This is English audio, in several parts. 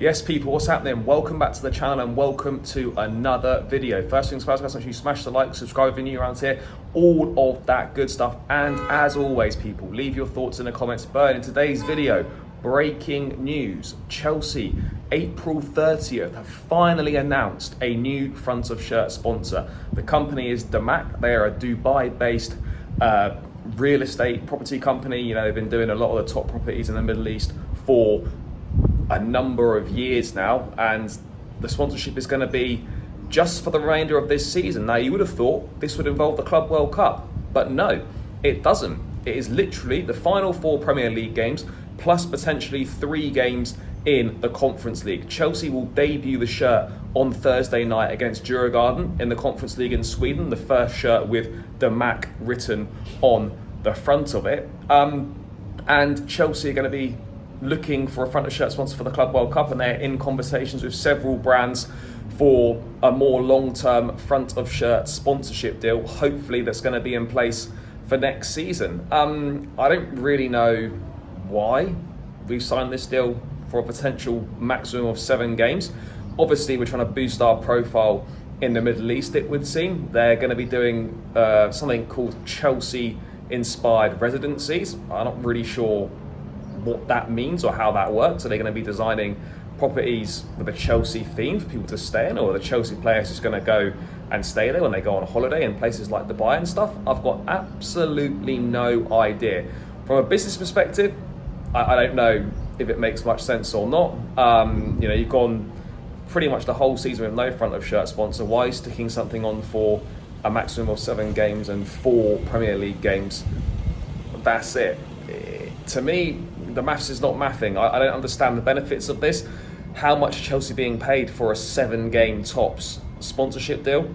Yes, people, what's happening? Welcome back to the channel and welcome to another video. First things first, guys, make sure you smash the like, subscribe if you're new around here, all of that good stuff. And as always, people, leave your thoughts in the comments below. In today's video, breaking news. Chelsea, April 30th, have finally announced a new front of shirt sponsor. The company is Damac. They are a Dubai-based real estate property company. You know, they've been doing a lot of the top properties in the Middle East for a number of years now, and the sponsorship is going to be just for the remainder of this season. Now, you would have thought this would involve the Club World Cup, but no, it doesn't. It is literally the final 4 Premier League games plus potentially 3 games in the Conference League. Chelsea will debut the shirt on Thursday night against Djurgården in the Conference League in Sweden, the first shirt with Damac written on the front of it. And Chelsea are going to be looking for a front of shirt sponsor for the Club World Cup, and they're in conversations with several brands for a more long-term front of shirt sponsorship deal, hopefully that's going to be in place for next season. I don't really know why we've signed this deal for a potential maximum of 7 games. Obviously, we're trying to boost our profile in the Middle East, it would seem. They're going to be doing something called Chelsea-inspired residencies. I'm not really sure what that means or how that works. Are they going to be designing properties with a Chelsea theme for people to stay in, or are the Chelsea players just going to go and stay there when they go on holiday in places like Dubai and stuff? I've got absolutely no idea. From a business perspective, I don't know if it makes much sense or not. You know, you've gone pretty much the whole season with no front of shirt sponsor. Why sticking something on for a maximum of 7 games and 4 Premier League games? That's it. To me, the maths is not mathing. I don't understand the benefits of this. How much Chelsea being paid for a 7-game tops sponsorship deal?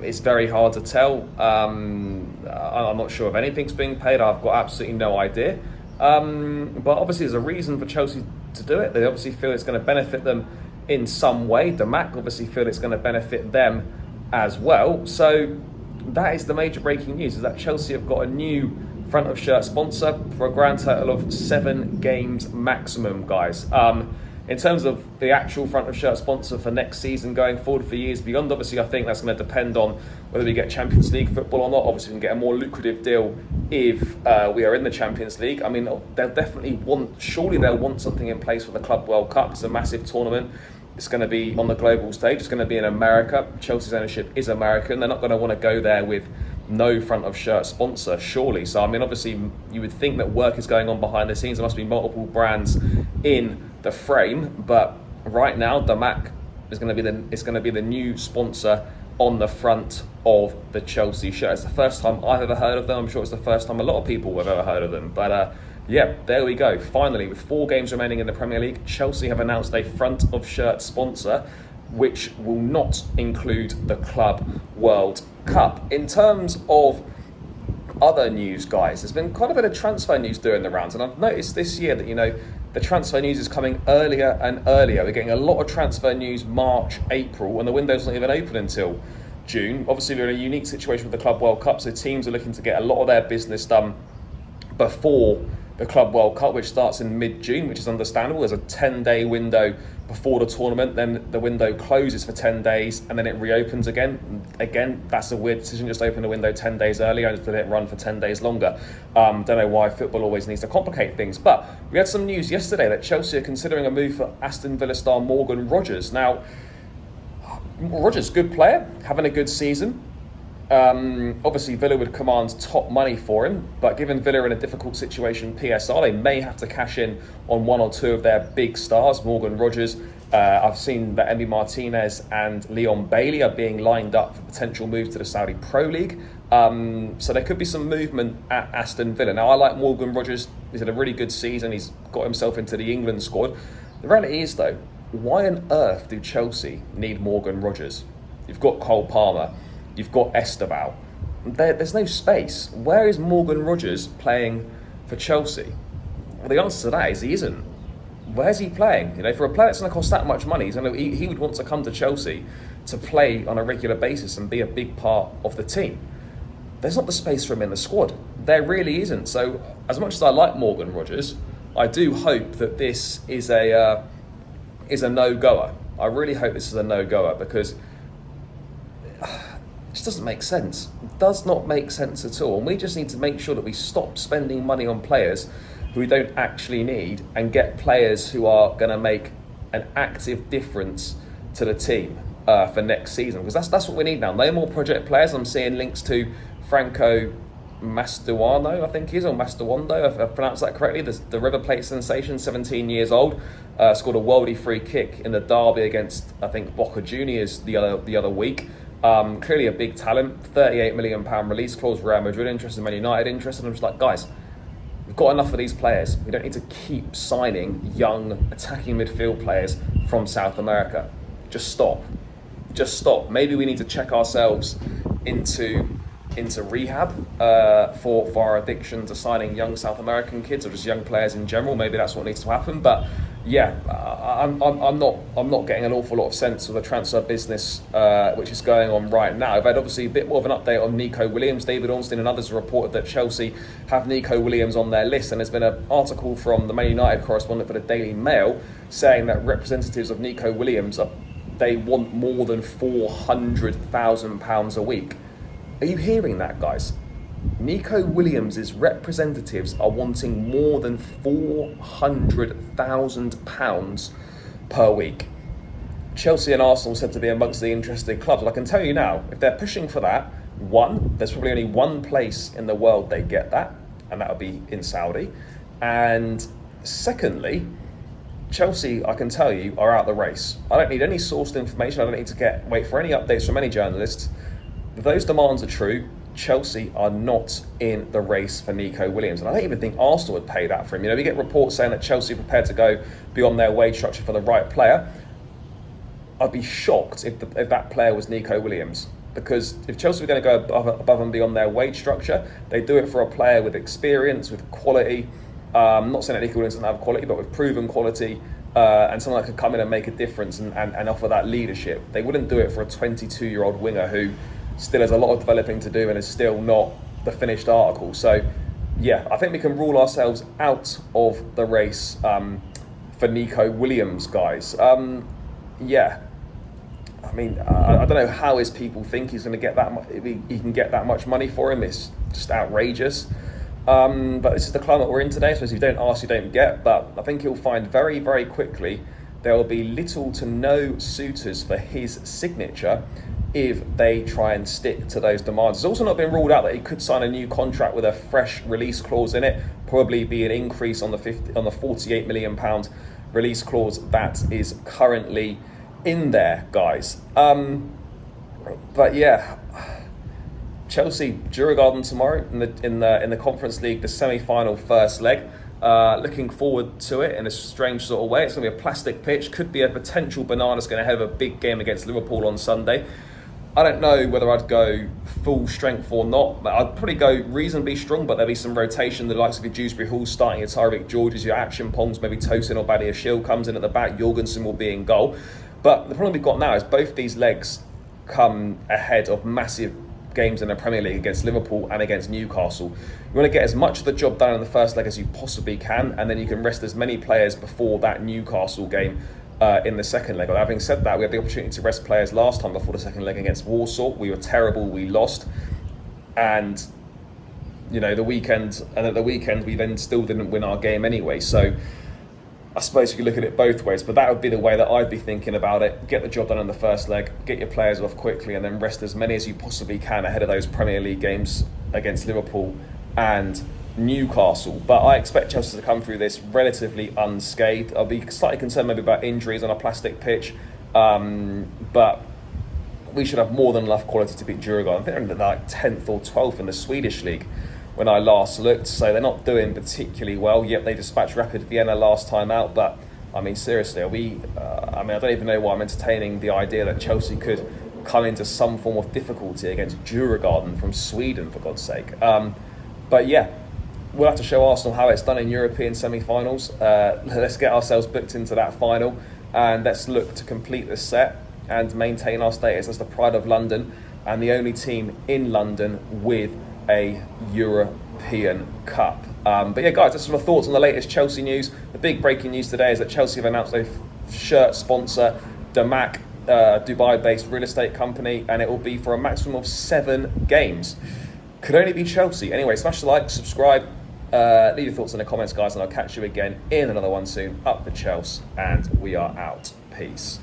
It's very hard to tell. I'm not sure if anything's being paid. I've got absolutely no idea. But obviously there's a reason for Chelsea to do it. They obviously feel it's going to benefit them in some way. Damac obviously feel it's going to benefit them as well. So that is the major breaking news, is that Chelsea have got a new front of shirt sponsor for a grand total of 7 games maximum, guys. In terms of the actual front of shirt sponsor for next season going forward for years beyond, obviously I think that's going to depend on whether we get Champions League football or not. Obviously we can get a more lucrative deal if we are in the Champions League. I mean, they'll definitely surely they'll want something in place for the Club World Cup. It's a massive tournament. It's going to be on the global stage. It's going to be in America. Chelsea's ownership is American. They're not going to want to go there with no front of shirt sponsor, surely. So, I mean, obviously, you would think that work is going on behind the scenes. There must be multiple brands in the frame. But right now, Damac is going to be the new sponsor on the front of the Chelsea shirt. It's the first time I've ever heard of them. I'm sure it's the first time a lot of people have ever heard of them. But yeah, there we go. Finally, with 4 games remaining in the Premier League, Chelsea have announced a front of shirt sponsor, which will not include the Club World Cup. In terms of other news, guys, there's been quite a bit of transfer news doing the rounds, and I've noticed this year that, you know, the transfer news is coming earlier and earlier. We're getting a lot of transfer news March, April, and the window's not even open until June. Obviously, we're in a unique situation with the Club World Cup, so teams are looking to get a lot of their business done before the Club World Cup, which starts in mid-June, which is understandable. There's a 10-day window before the tournament, then the window closes for 10 days, and then it reopens again. Again, that's a weird decision, just open the window 10 days earlier and just let it run for 10 days longer. Don't know why football always needs to complicate things. But we had some news yesterday that Chelsea are considering a move for Aston Villa star Morgan Rogers. Now, Rogers, good player, having a good season. Obviously Villa would command top money for him, but given Villa in a difficult situation PSR, they may have to cash in on 1 or 2 of their big stars. Morgan Rogers, I've seen that Emi Martinez and Leon Bailey are being lined up for potential moves to the Saudi Pro League, so there could be some movement at Aston Villa. Now, I like Morgan Rogers. He's had a really good season. He's got himself into the England squad. The reality is, though, why on earth do Chelsea need Morgan Rogers? You've got Cole Palmer, you've got Esteban. There's no space. Where is Morgan Rogers playing for Chelsea? Well, the answer to that is he isn't. Where's he playing? You know, for a player that's going to cost that much money, he would want to come to Chelsea to play on a regular basis and be a big part of the team. There's not the space for him in the squad. There really isn't. So, as much as I like Morgan Rogers, I do hope that this is a is a no-goer. I really hope this is a no-goer, because it just doesn't make sense. It does not make sense at all. And we just need to make sure that we stop spending money on players who we don't actually need, and get players who are going to make an active difference to the team for next season, because that's what we need now. No more project players. I'm seeing links to Franco Mastoando, I think he is, or Mastoando, if I've pronounced that correctly, the River Plate sensation, 17 years old, scored a worldy free kick in the derby against, I think, Boca Juniors the other week. Clearly a big talent. £38 million release clause. Real Madrid interested, Man United interested. I'm just like, guys, we've got enough of these players. We don't need to keep signing young attacking midfield players from South America. Just stop. Maybe we need to check ourselves into rehab for our addiction to signing young South American kids, or just young players in general. Maybe that's what needs to happen. But yeah, I'm not getting an awful lot of sense of the transfer business which is going on right now. I've had obviously a bit more of an update on Nico Williams. David Ornstein and others have reported that Chelsea have Nico Williams on their list, and there's been an article from the Man United correspondent for the Daily Mail saying that representatives of Nico Williams they want more than £400,000 a week. Are you hearing that, guys? Nico Williams' representatives are wanting more than £400,000 per week. Chelsea and Arsenal said to be amongst the interested clubs. Well, I can tell you now, if they're pushing for that, there's probably only one place in the world they get that, and that would be in Saudi. And secondly, Chelsea, I can tell you, are out the race. I don't need any sourced information. I don't need to wait for any updates from any journalists. If those demands are true, Chelsea are not in the race for Nico Williams. And I don't even think Arsenal would pay that for him. We get reports saying that Chelsea are prepared to go beyond their wage structure for the right player. I'd be shocked if that player was Nico Williams. Because if Chelsea were going to go above and beyond their wage structure, they do it for a player with experience, with quality. I'm not saying that Nico Williams doesn't have quality, but with proven quality, and someone that could come in and make a difference and offer that leadership. They wouldn't do it for a 22-year-old winger who still has a lot of developing to do and is still not the finished article. So, yeah, I think we can rule ourselves out of the race for Nico Williams, guys. Yeah. I mean, I don't know how his people think he's going to get that much. He can get that much money for him. It's just outrageous. But this is the climate we're in today, so if you don't ask, you don't get. But I think he'll find very, very quickly there will be little to no suitors for his signature if they try and stick to those demands. It's also not been ruled out that he could sign a new contract with a fresh release clause in it, probably be an increase on the £48 million release clause that is currently in there, guys. But yeah, Chelsea, Djurgården tomorrow in the Conference League, the semi-final first leg. Looking forward to it in a strange sort of way. It's going to be a plastic pitch. Could be a potential banana skin ahead of a big game against Liverpool on Sunday. I don't know whether I'd go full strength or not. I'd probably go reasonably strong, but there'll be some rotation. The likes of your Dewsbury Hall starting, your Tyreek Georges, your Action Pongs, maybe Tosin or Badia Shield comes in at the back. Jorgensen will be in goal. But the problem we've got now is both these legs come ahead of massive games in the Premier League against Liverpool and against Newcastle. You want to get as much of the job done in the first leg as you possibly can, and then you can rest as many players before that Newcastle game in the second leg. Well, having said that, we had the opportunity to rest players last time before the second leg against Warsaw. We were terrible, we lost, and at the weekend we then still didn't win our game anyway. So I suppose you could look at it both ways, but that would be the way that I'd be thinking about it. Get the job done in the first leg, get your players off quickly, and then rest as many as you possibly can ahead of those Premier League games against Liverpool and Newcastle. But I expect Chelsea to come through this relatively unscathed. I'll be slightly concerned maybe about injuries on a plastic pitch, but we should have more than enough quality to beat Djurgården. I think they're in the 10th or 12th in the Swedish league when I last looked, so they're not doing particularly well. Yet they dispatched Rapid Vienna last time out, but I mean, seriously, I don't even know why I'm entertaining the idea that Chelsea could come into some form of difficulty against Djurgården from Sweden, for God's sake. But yeah, we'll have to show Arsenal how it's done in European semi-finals. Let's get ourselves booked into that final, and let's look to complete this set and maintain our status as the pride of London and the only team in London with a European Cup. But yeah, guys, that's some thoughts on the latest Chelsea news. The big breaking news today is that Chelsea have announced they've shirt sponsor, Damac, Dubai-based real estate company, and it will be for a maximum of 7 games. Could only be Chelsea. Anyway, smash the like, subscribe, leave your thoughts in the comments, guys, and I'll catch you again in another one soon. Up the Chelsea, and we are out. Peace.